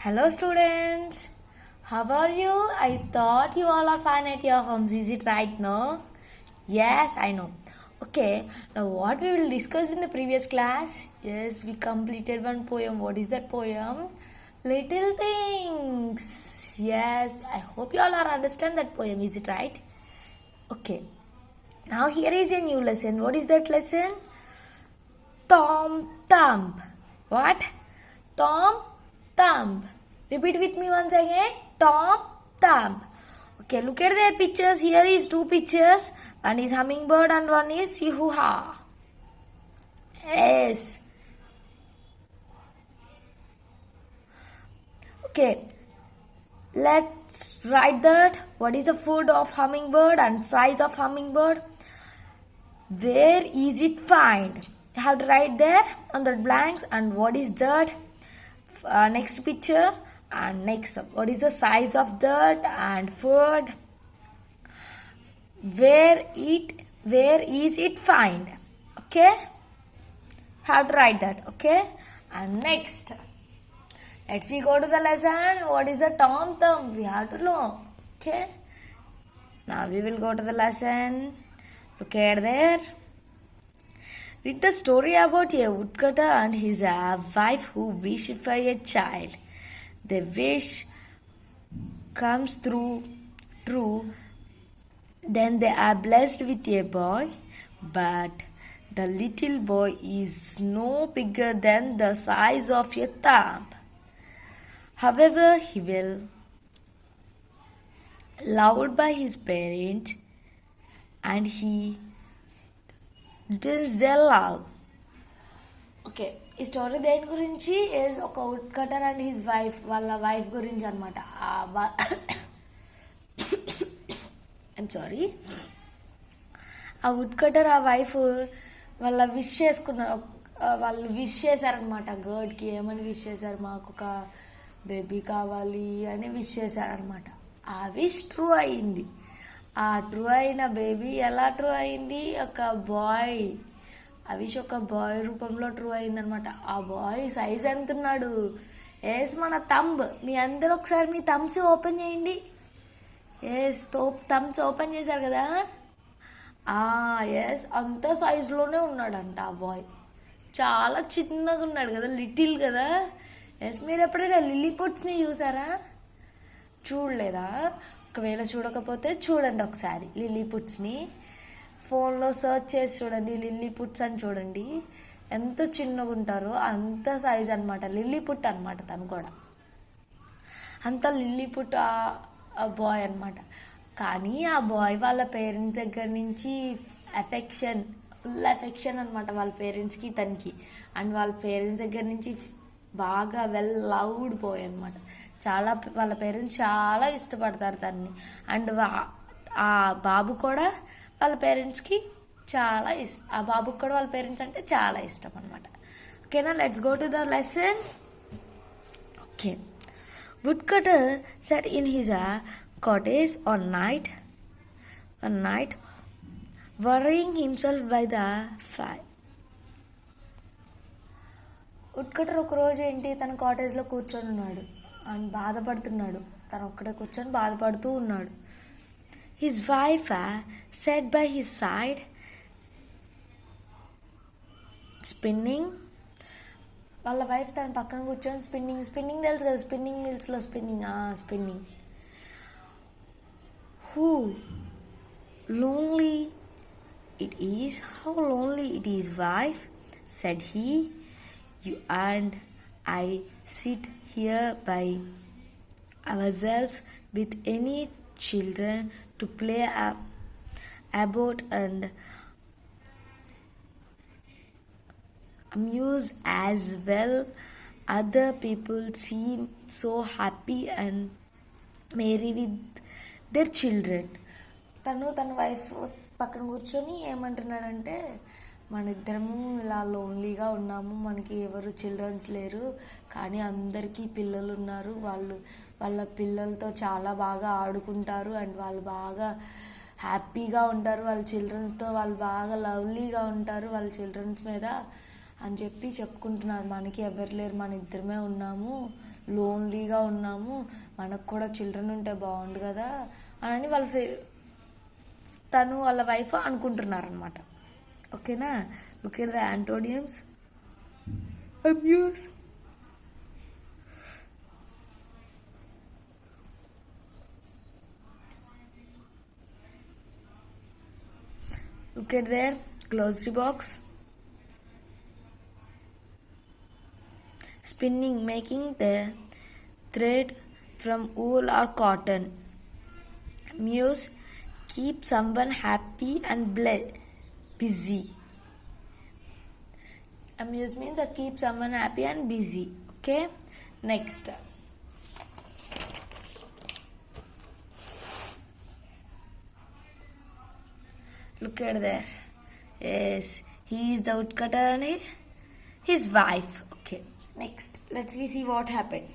Hello students, how are you? I thought you all are fine at your homes. Is it right now? Yes, I know. Okay, now what we will discuss in the previous class? Yes, we completed one poem. What is that poem? Little Things. Yes, I hope you all are understand that poem. Is it right? Okay, now here is a new lesson. What is that lesson? Tom Thumb. What? Tom Thumb. Repeat with me once again. Tom Thumb. Okay, look at their pictures. Here is two pictures. One is hummingbird and one is Yihuha. Yes. Okay. Let's write that. What is the food of hummingbird and size of hummingbird? Where is it find? You have to write there on the blanks. And what is that? Next picture. And next up, what is the size of that and food? Where is it find? Okay, have to write that. Okay, and next, let's we go to the lesson. What is the Tom Thumb? We have to know. Okay, now we will go to the lesson. Look at there. Read the story about a woodcutter and his wife who wish for a child. The wish comes true, then they are blessed with a boy, but the little boy is no bigger than the size of a thumb. However, he will loved by his parents, and he does their love. Okay, ఈ story దేని గురించి is ఒక wood cutter and his wife, వాళ్ళ wife గురించి అనమాట. I'm sorry, ఆ wood cutter ఆ wife వాళ్ళ విష్ చేసుకున్నారు. వాళ్ళు విష్ చేశారనమాట గర్డ్కి. ఏమని విష్ చేశారు? మాకు ఒక బేబీ కావాలి అని విష్ చేశారనమాట. ఆ విష్ ట్రూ అయింది. ఆ ట్రూ అయిన బేబీ ఎలా ట్రూ అయింది? ఒక బాయ్. ఆ విష్ ఒక బాయ్ రూపంలో ట్రూ అయిందనమాట. ఆ బాయ్ సైజ్ ఎంత ఉన్నాడు? ఎస్, మన థంబ్. మీ అందరూ ఒకసారి మీ థమ్స్ ఓపెన్ చేయండి. ఎస్, థమ్స్ ఓపెన్ చేశారు కదా. ఎస్, అంత సైజులోనే ఉన్నాడంట ఆ బాయ్. చాలా చిన్నగా ఉన్నాడు కదా, లిటిల్ కదా. ఎస్, మీరు ఎప్పుడైనా లిల్లీపుట్స్ని చూసారా? చూడలేదా? ఒకవేళ చూడకపోతే చూడండి ఒకసారి లిల్లీపుట్స్ని. ఫోన్లో సర్చ్ చేసి చూడండి, లిల్లీపుట్స్ అని చూడండి. ఎంత చిన్నగా ఉంటారో అంత సైజ్ అనమాట. లిల్లీపుట్ అనమాట తను కూడా. అంత లిల్లీపుట్ ఆ బాయ్ అనమాట. కానీ ఆ బాయ్ వాళ్ళ పేరెంట్స్ దగ్గర నుంచి ఫుల్ ఎఫెక్షన్ అనమాట వాళ్ళ పేరెంట్స్కి తనకి. అండ్ వాళ్ళ పేరెంట్స్ దగ్గర నుంచి బాగా లవ్డ్ బాయ్ అనమాట. చాలా వాళ్ళ పేరెంట్స్ చాలా ఇష్టపడతారు తనని. అండ్ ఆ బాబు కూడా వాళ్ళ పేరెంట్స్కి చాలా ఇష్టం. ఆ బాబుకి కూడా వాళ్ళ పేరెంట్స్ అంటే చాలా ఇష్టం అనమాట. ఓకేనా, let's go to the lesson. Okay, wood cutter set in his cottage one night, worrying himself by the fire. Wood cutter ఒకరోజు ఏంటి, తన కాటేజ్లో కూర్చొని ఉన్నాడు అండ్ బాధపడుతున్నాడు. తను ఒక్కడే కూర్చొని బాధపడుతూ ఉన్నాడు. His wife sat by his side, spinning. వాళ్ళ వైఫ్ తన పక్కన కూర్చొని స్పిన్నింగ్ తెలుసు కదా, స్పిన్నింగ్ మిల్స్లో spinning. How lonely it is, wife, said he. You and I sit here by ourselves with any children to play about and amuse as well. Other people seem so happy and merry with their children. తన wife పక్కన కూర్చొని ఏమంటున్నాడంటే, మన ఇద్దరము ఇలా లోన్లీగా ఉన్నాము, మనకి ఎవరు చిల్డ్రన్స్ లేరు, కానీ అందరికీ పిల్లలు ఉన్నారు. వాళ్ళ పిల్లలతో చాలా బాగా ఆడుకుంటారు అండ్ వాళ్ళు బాగా హ్యాపీగా ఉంటారు. వాళ్ళ చిల్డ్రన్స్తో వాళ్ళు బాగా లవ్లీగా ఉంటారు వాళ్ళ చిల్డ్రన్స్ మీద అని చెప్పి చెప్పుకుంటున్నారు. మనకి ఎవరు లేరు, మన ఇద్దరమే ఉన్నాము, లోన్లీగా ఉన్నాము, మనకు కూడా చిల్డ్రన్ ఉంటే బాగుండు కదా అని తను వాళ్ళ వైఫ్ అనుకుంటున్నారనమాట. ఓకేనా? Look at the antonyms. Amuse, look at their glossary box. Spinning, making the thread from wool or cotton. Muse, keep someone happy and busy. Amuse means keep someone happy and busy. Okay, next. Look at there. Yes, he is the woodcutter and his wife. Okay, next. Let's see what happened.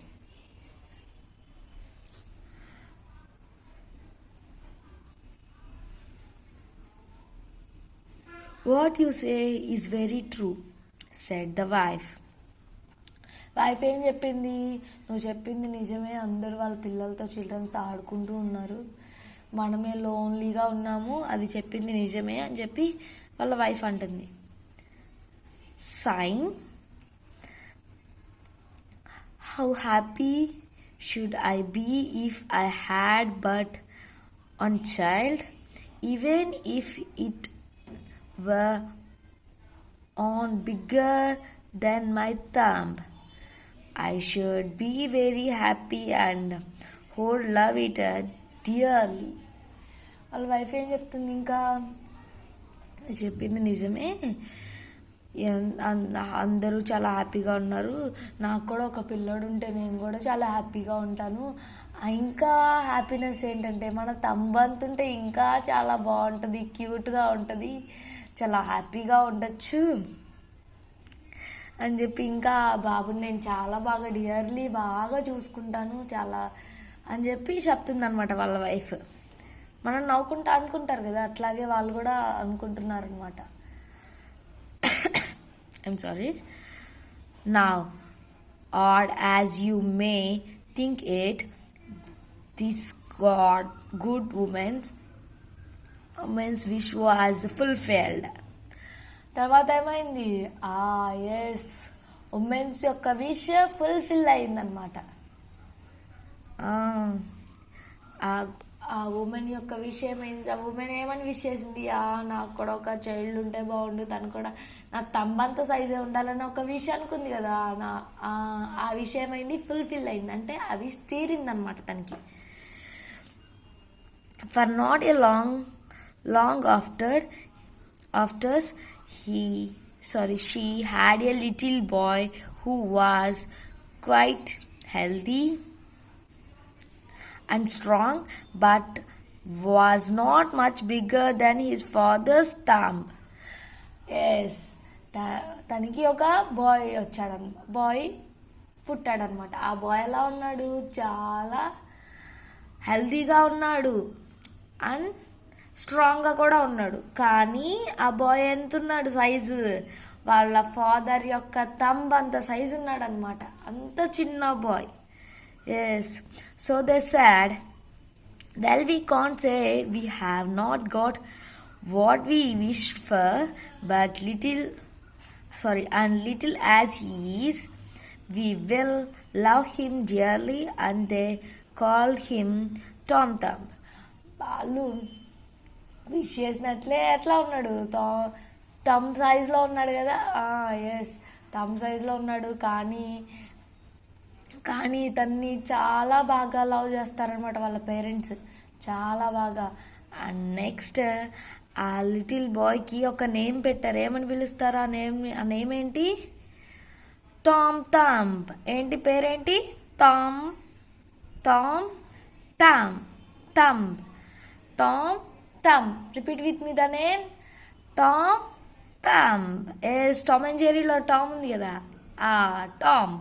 What you say is very true, said the wife. Wife ఏం చెప్పింది? నువ్వు చెప్పింది నిజమే, అందరు వాళ్ళ పిల్లలతో చిల్డ్రన్తో ఆడుకుంటూ ఉన్నారు, మనమే లోన్లీగా ఉన్నాము, అది చెప్పింది నిజమే అని చెప్పి వాళ్ళ వైఫ్ అంటుంది. Sign, how happy should I be if I had but one child, even if it were on bigger than my thumb, I should be very happy and would love it dearly. వాళ్ళ wife ఏం చెప్తుంది? ఇంకా చెప్పింది నిజమే, అందరూ చాలా హ్యాపీగా ఉన్నారు, నాకు కూడా ఒక పిల్లోడు ఉంటే నేను కూడా చాలా హ్యాపీగా ఉంటాను, ఇంకా హ్యాపీనెస్ ఏంటంటే మన తంబంతుంటే ఇంకా చాలా బాగుంటుంది, క్యూట్గా ఉంటుంది, చాలా హ్యాపీగా ఉండొచ్చు అని చెప్పి, ఇంకా బాబుని నేను చాలా బాగా డియర్లీ బాగా చూసుకుంటాను చాలా అని చెప్పి చెప్తుంది అనమాట వాళ్ళ వైఫ్. మనం నవ్వుకుంటా అనుకుంటారు కదా, అట్లాగే వాళ్ళు కూడా అనుకుంటున్నారు అనమాట. I'm sorry. Now odd as you may think it, this good women's wish was fulfilled. తర్వాత ఏమైంది? ఎస్, ఉమెన్స్ యొక్క విష్ ఫుల్ఫిల్ అయిందనమాట. ఆ ఉమెన్ యొక్క విష్ ఏమైంది? ఆ ఉమెన్ ఏమని విష్ చేసింది? నాకు కూడా ఒక చైల్డ్ ఉంటే బాగుండు, తను కూడా నాకు తంబంత సైజే ఉండాలని ఒక విష్ అనుకుంది కదా, ఆ విష్ ఏమైంది? ఫుల్ఫిల్ అయింది, అంటే ఆ విష్ తీరిందనమాట తనకి. For not a long ఆఫ్టర్స్ she had a little boy who was quite healthy and strong, but was not much bigger than his father's thumb. Yes, తనకి ఒక బాయ్ పుట్టాడనమాట. ఆ బాయ్ ఎలా ఉన్నాడు? చాలా హెల్తీగా ఉన్నాడు అండ్ స్ట్రాంగ్గా కూడా ఉన్నాడు. కానీ ఆ బాయ్ ఎంత ఉన్నాడు సైజు? వాళ్ళ ఫాదర్ యొక్క థంబ్ అంత సైజు ఉన్నాడు అనమాట, అంత చిన్న boy. Yes, so they said, well, we can't say we have not got what we wished for, but little as he is, we will love him dearly. And they called him Tom Thumb. వాళ్ళు wish చేసినట్లే ఎట్లా ఉన్నాడు? Thumb సైజ్లో ఉన్నాడు కదా. Yes, thumb సైజ్లో ఉన్నాడు, కానీ తన్ని చాలా బాగా లవ్ చేస్తారనమాట వాళ్ళ పేరెంట్స్, చాలా బాగా. అండ్ నెక్స్ట్ ఆ లిటిల్ బాయ్కి ఒక నేమ్ పెట్టారు. ఏమని పిలుస్తారు? ఆ నేమ్ ఏంటి? Tom Thumb. ఏంటి పేరేంటి? Thumb. Thumb. Tom Thumb. Repeat with me the name Tom Thumb. Yes, Tom and జెర్రీలో టామ్ ఉంది కదా, Tom.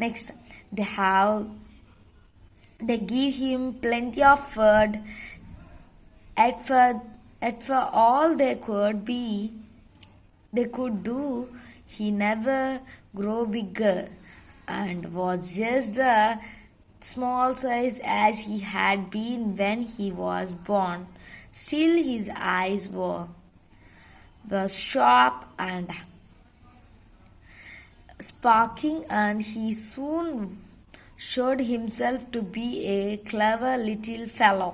Next they give him plenty of food, at for all they could do, he never grow bigger, and was just a small size as he had been when he was born. Still, his eyes were sharp and sparkling, and he soon showed himself to be a clever little fellow.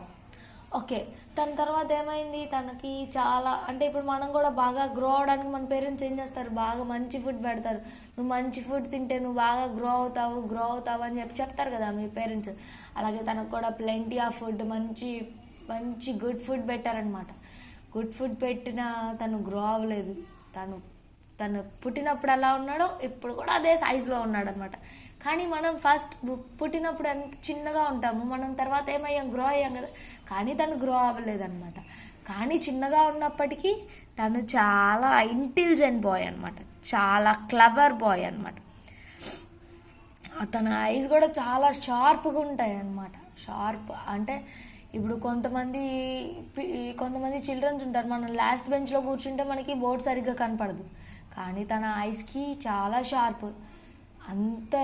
Okay, తన తర్వాత ఏమైంది, తనకి చాలా అంటే ఇప్పుడు మనం కూడా బాగా గ్రో అవడానికి మన పేరెంట్స్ ఏం చేస్తారు, బాగా మంచి ఫుడ్ పెడతారు. నువ్వు మంచి ఫుడ్ తింటే నువ్వు బాగా గ్రో అవుతావు అని చెప్పి చెప్తారు కదా మీ పేరెంట్స్. అలాగే తనకు కూడా ప్లెంటీ ఆఫ్ ఫుడ్, మంచి మంచి గుడ్ ఫుడ్ పెట్టారనమాట. గుడ్ ఫుడ్ పెట్టినా తను గ్రో అవ్వలేదు. తను పుట్టినప్పుడు ఎలా ఉన్నాడో ఇప్పుడు కూడా అదే సైజులో ఉన్నాడు అనమాట. కానీ మనం ఫస్ట్ పుట్టినప్పుడు ఎంత చిన్నగా ఉంటాము, మనం తర్వాత ఏమయ్యాం, గ్రో అయ్యాం కదా. కానీ తను గ్రో అవ్వలేదన్నమాట. కానీ చిన్నగా ఉన్నప్పటికీ తను చాలా ఇంటెలిజెంట్ బాయ్ అనమాట, చాలా క్లవర్ బాయ్ అనమాట. తన ఐస్ కూడా చాలా షార్ప్గా ఉంటాయి అన్నమాట. షార్ప్ అంటే ఇప్పుడు కొంతమంది చిల్డ్రన్స్ ఉంటారు, మనం లాస్ట్ బెంచ్లో కూర్చుంటే మనకి బోర్డు సరిగ్గా కనపడదు, కానీ తన ఐస్కి చాలా షార్ప్.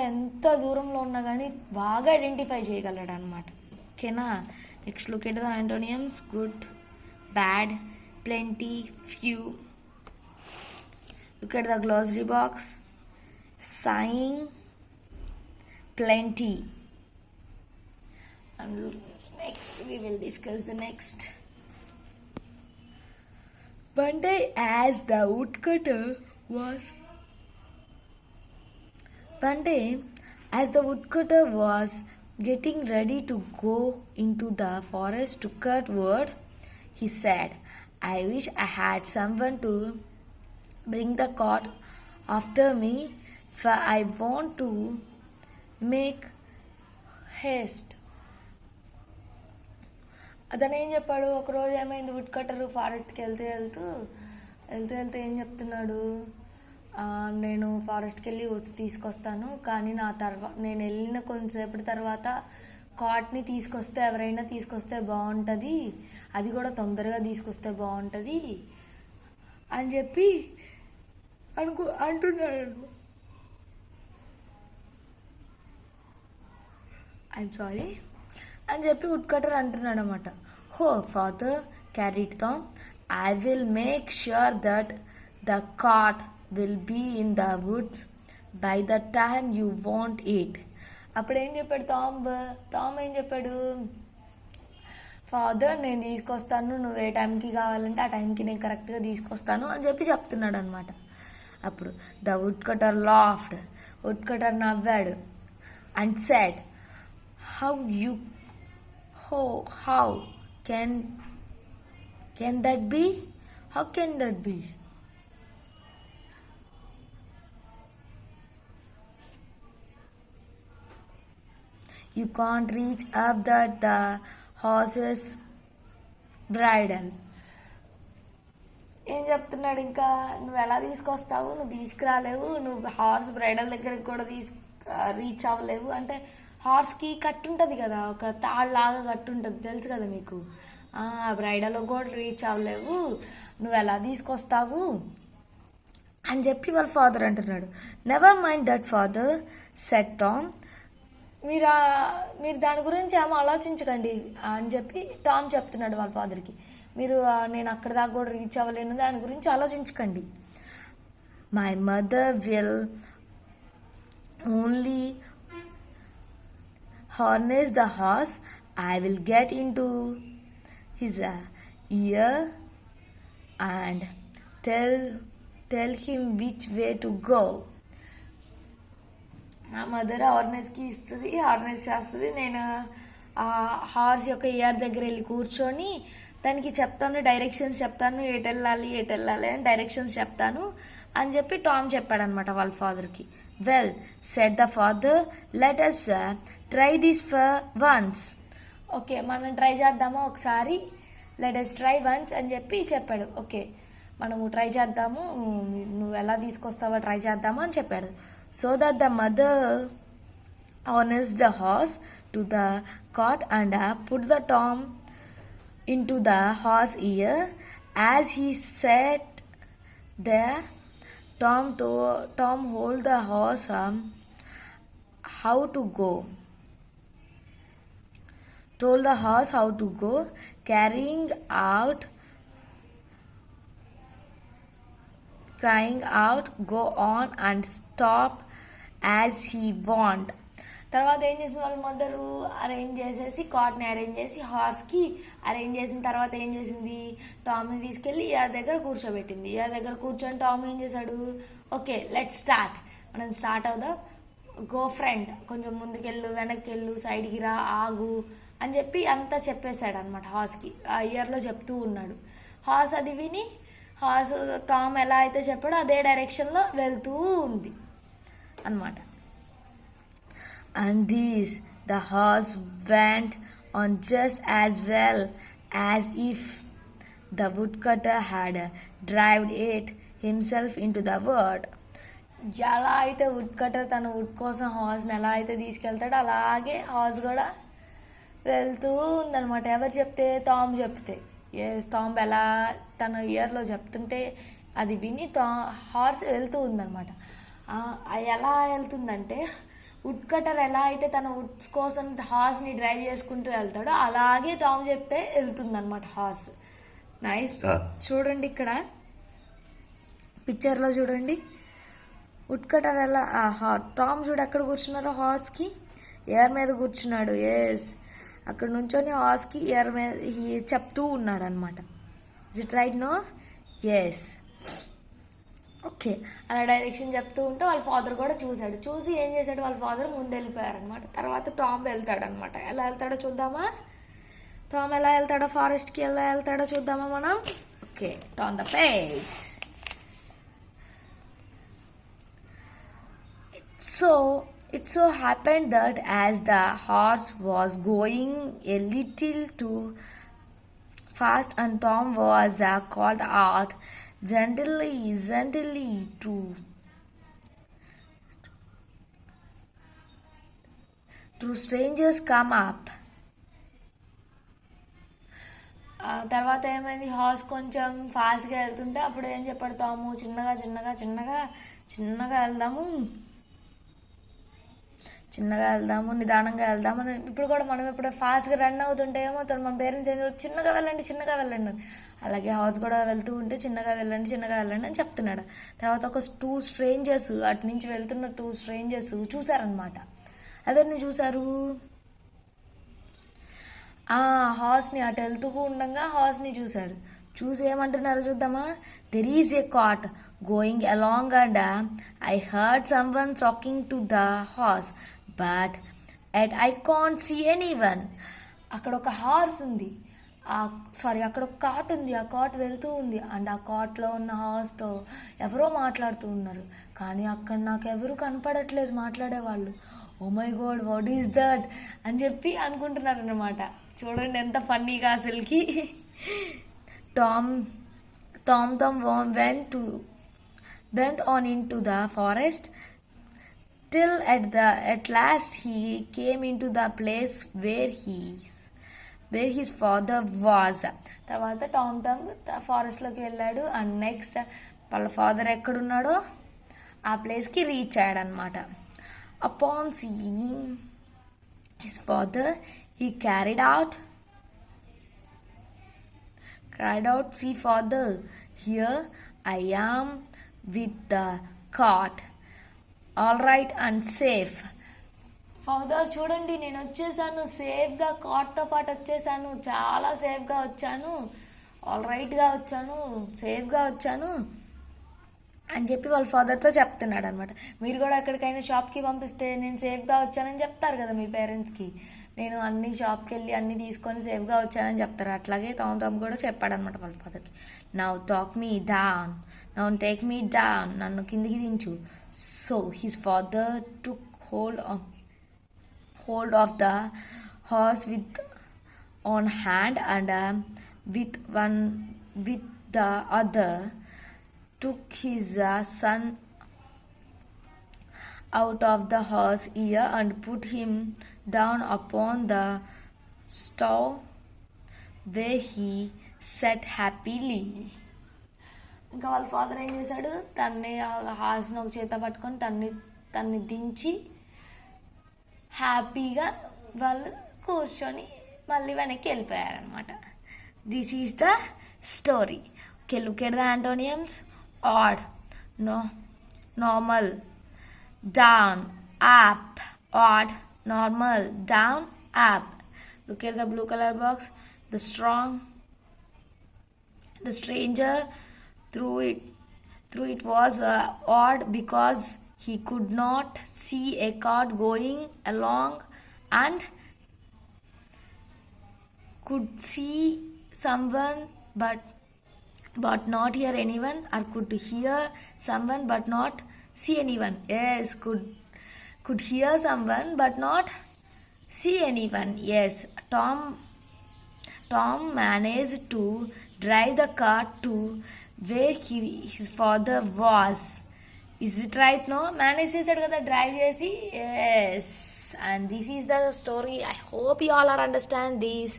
ఎంత దూరంలో ఉన్నా కానీ బాగా ఐడెంటిఫై చేయగలడు అనమాట. ఓకేనా, next look at the antonyms. Good, bad, plenty, few. Look at the glossary box. Sighing, plenty, and next we will discuss the next. One day as the woodcutter was getting ready to go into the forest to cut wood, he said, I wish I had someone to bring the cart after me, for I want to make haste. అతను ఏం చెప్పాడు, ఒకరోజు ఏమైంది, would కట్టరు ఫారెస్ట్కి వెళ్తే ఏం చెప్తున్నాడు, నేను ఫారెస్ట్కి వెళ్ళి వుడ్స్ తీసుకొస్తాను, కానీ నేను వెళ్ళిన కొంచెంసేపటి తర్వాత కాట్ని ఎవరైనా తీసుకొస్తే బాగుంటుంది, అది కూడా తొందరగా తీసుకొస్తే బాగుంటుంది అని చెప్పి అంటున్నాడు. అని చెప్పి వుడ్ కటర్ అంటున్నాడు అనమాట. Oh father, carried Tom, I will make sure that the cart will be in the woods by the time you want it. అప్పుడు ఏం చెప్పాడు టామ్ ఏం చెప్పాడు, ఫాదర్ నేను తీసుకొస్తాను, నువ్వు ఏ టైంకి కావాలంటే ఆ టైంకి నేను కరెక్ట్గా తీసుకొస్తాను అని చెప్పి చెప్తున్నాడు అనమాట. అప్పుడు the wood cutter laughed, wood cutter నవ్వాడు and said, How can that be? How can that be? You can't reach up the horse's bridle. ఏం చెప్తున్నాడు, ఇంకా నువ్వు ఎలా తీసుకొస్తావు, నువ్వు తీసుకురాలేవు, నువ్వు హార్స్ బ్రైడల్ దగ్గరికి కూడా రీచ్ అవ్వలేవు. అంటే హార్స్కి కట్టు ఉంటుంది కదా, ఒక తాళ్ళలాగా కట్టు ఉంటుంది, తెలుసు కదా మీకు. బ్రైడల్లో కూడా రీచ్ అవ్వలేవు, నువ్వు ఎలా తీసుకొస్తావు అని చెప్పి వాళ్ళ ఫాదర్ అంటున్నాడు. Never mind that father, set Tom. మీరు దాని గురించి ఏమో ఆలోచించకండి అని చెప్పి టామ్ చెప్తున్నాడు వాళ్ళ ఫాదర్కి. నేను అక్కడ దాకా కూడా రీచ్ అవ్వలేను, దాని గురించి ఆలోచించకండి. My mother will only harness the horse. I will get into his ear and tell him which way to go. నా మదర్ హార్నెస్కి ఇస్తుంది, హార్నెస్ చేస్తుంది, నేను ఆ హార్స్ యొక్క ఇయర్ దగ్గర వెళ్ళి కూర్చొని దానికి చెప్తాను, డైరెక్షన్స్ చెప్తాను, ఎటు వెళ్ళాలి అని డైరెక్షన్స్ చెప్తాను అని చెప్పి టామ్ చెప్పాడనమాట వాళ్ళ ఫాదర్కి. Well said the father, let us try this for once. Okay, మనం ట్రై చేద్దామా ఒకసారి, లెట్ us try once అని చెప్పి చెప్పాడు. ఓకే, మనము ట్రై చేద్దాము, నువ్వు ఎలా తీసుకొస్తావో ట్రై చేద్దాము అని చెప్పాడు. So that the mother harnessed the horse to the cart and put the Tom into the horse ear. As he sat there, Tom hold the horse how to go. Told the horse how to go, crying out, go on and stop as he want. తర్వాత ఏం చేసింది వాళ్ళ mother, arrange చేసేసి కాట్ని arrange చేసి హార్స్కి arrange చేసిన తర్వాత ఏం చేసింది, టామ్ని తీసుకెళ్ళి ఇయర్ దగ్గర కూర్చోబెట్టింది. ఇయర్ దగ్గర కూర్చొని టామ్ ఏం చేశాడు, ఓకే లెట్ స్టార్ట్, మనం స్టార్ట్ అవుదాం, గో ఫ్రెండ్, కొంచెం ముందుకెళ్ళు, వెనక్కి వెళ్ళు, సైడ్కి రా, ఆగు అని చెప్పి అంతా చెప్పేశాడు అనమాట హార్స్కి. ఆ ఇయర్లో చెప్తూ ఉన్నాడు. హార్స్ అది విని హార్స్ టామ్ ఎలా అయితే చెప్పాడో అదే డైరెక్షన్లో వెళ్తూ ఉంది అన్నమాట. And this the horse went on just as well as if the woodcutter had driven it himself into the wood. ఎలా అయితే వుడ్ కటర్ తన వుడ్ కోసం హార్స్ని ఎలా అయితే తీసుకెళ్తాడో అలాగే హార్స్ కూడా వెళ్తూ ఉందన్నమాట. ఎవరు చెప్తే, టామ్ చెప్తే. టామ్ ఎలా తన ఇయర్లో చెప్తుంటే అది విని హార్స్ వెళ్తూ ఉందన్నమాట. ఎలా వెళ్తుందంటే, వుడ్ కటర్ ఎలా అయితే తన వుడ్స్ కోసం హార్స్ని డ్రైవ్ చేసుకుంటూ వెళ్తాడో అలాగే టామ్ చెప్తే వెళ్తుందన్నమాట హార్స్. నైస్. చూడండి ఇక్కడ పిక్చర్లో చూడండి, వుడ్ కటర్ ఎలా టామ్ చూడు ఎక్కడ కూర్చున్నారో హార్స్కి ఇయర్ మీద కూర్చున్నాడు. అక్కడ నుంచొని హార్స్కి ఇయర్ మీద చెప్తూ ఉన్నాడు అనమాట. Is it right? No? Okay. అలా డైరెక్షన్ చెప్తూ ఉంటే వాళ్ళ ఫాదర్ కూడా చూశాడు. చూసి ఏం చేశాడు, వాళ్ళ ఫాదర్ ముందు వెళ్ళిపోయారనమాట. తర్వాత టామ్ వెళ్తాడనమాట. ఎలా వెళ్తాడో చూద్దామా? టామ్ ఎలా వెళ్తాడో, ఫారెస్ట్కి ఎలా వెళ్తాడో చూద్దామా మనం? Okay, turn the page. It so happened that as the horse was going a little too fast and Tom was called out gently to strangers come up. తర్వాత ఏమైంది, హార్స్ కొంచెం ఫాస్ట్గా వెళ్తుంటే అప్పుడు ఏం చెప్పాడు టాము, చిన్నగా వెళ్దాము, నిదానంగా వెళ్దాము. ఇప్పుడు కూడా మనం ఎప్పుడు ఫాస్ట్గా రన్ అవుతుంటే ఏమవుతాడు, మన పేరెంట్స్ ఏం చెప్తారు, చిన్నగా వెళ్ళండి. అలాగే హార్స్ కూడా వెళ్తూ ఉంటే చిన్నగా వెళ్ళండి అని చెప్తున్నాడు. తర్వాత ఒక 2 strangers అటు నుంచి వెళ్తున్న 2 strangers చూసారనమాట. ఎవరిని చూసారు? హార్స్ని అటు వెళ్తూ ఉండగా హార్స్ని చూశారు. చూసి ఏమంటున్నారో చూద్దామా? There is a cart going along and I heard someone talking to the horse but I can't see anyone. అక్కడ ఒక హార్స్ ఉంది, అక్కడ ఒక కాట్ ఉంది. ఆ కాట్ వెళ్తూ ఉంది అండ్ ఆ కాట్లో ఉన్న హార్స్తో ఎవరో మాట్లాడుతూ ఉన్నారు. కానీ అక్కడ నాకు ఎవరు కనపడట్లేదు మాట్లాడేవాళ్ళు. Oh my god, what is that అని చెప్పి అనుకుంటున్నారు అన్నమాట. చూడండి ఎంత ఫన్నీగా అసలుకి. Tom went on into the forest till at last he came into the place where his father was. తర్వాత టామ్ ఫారెస్ట్లోకి వెళ్ళాడు అండ్ నెక్స్ట్ వాళ్ళ ఫాదర్ ఎక్కడున్నాడో ఆ ప్లేస్కి రీచ్ అయ్యాడు అనమాట. Upon seeing his father he cried out, see father, here I am with the cart, all right and safe. Father చూడండి, నేను వచ్చేసాను, సేఫ్గా కాట్తో పాటు వచ్చేసాను, చాలా సేఫ్గా వచ్చాను, ఆల్ రైట్గా వచ్చాను, సేఫ్గా వచ్చాను అని చెప్పి వాళ్ళ ఫాదర్తో చెప్తున్నాడు అనమాట. మీరు కూడా ఎక్కడికైనా షాప్కి పంపిస్తే నేను సేఫ్గా వచ్చానని చెప్తారు కదా మీ పేరెంట్స్కి. నేను అన్ని షాప్కి వెళ్ళి అన్ని తీసుకొని సేఫ్గా వచ్చానని చెప్తారు. అట్లాగే టామ్ కూడా చెప్పాడనమాట వాళ్ళ ఫాదర్కి. నౌ టేక్ మీ డౌన్, నన్ను కిందికి దించు. So his father took hold of the horse with one hand and with the other took his son out of the horse ear and put him down upon the stove where he sat happily. ఇంకా వాళ్ళ father ఏం చేశాడు, తన్ని హార్స్ని ఒక చేత పట్టుకొని తన్ని దించి హ్యాపీగా వాళ్ళు కూర్చొని మళ్ళీ వెనక్కి వెళ్ళిపోయారనమాట. This is the story. Okay, look at the antonyms. Odd, no, normal, down, up. Odd, normal, down, up. Look at the blue color box. The strong, the stranger threw it was odd because he could not see a cart going along and could see someone but not hear anyone, or could hear someone but not see anyone. Yes, could hear someone but not see anyone. Yes, Tom managed to drive the car to where his father was. Is it right? No, manage చేసాడు కదా drive చేసి. Yes, and this is the story. I hope you all are understand this.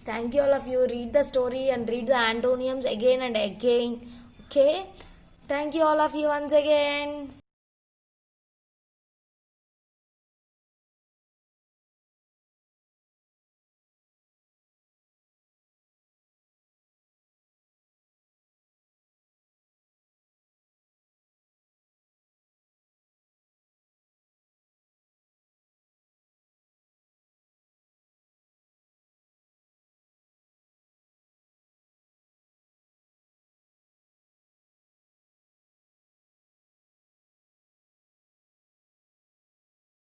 Thank you all of you. Read the story and read the antonyms again and again. Okay, thank you all of you once again.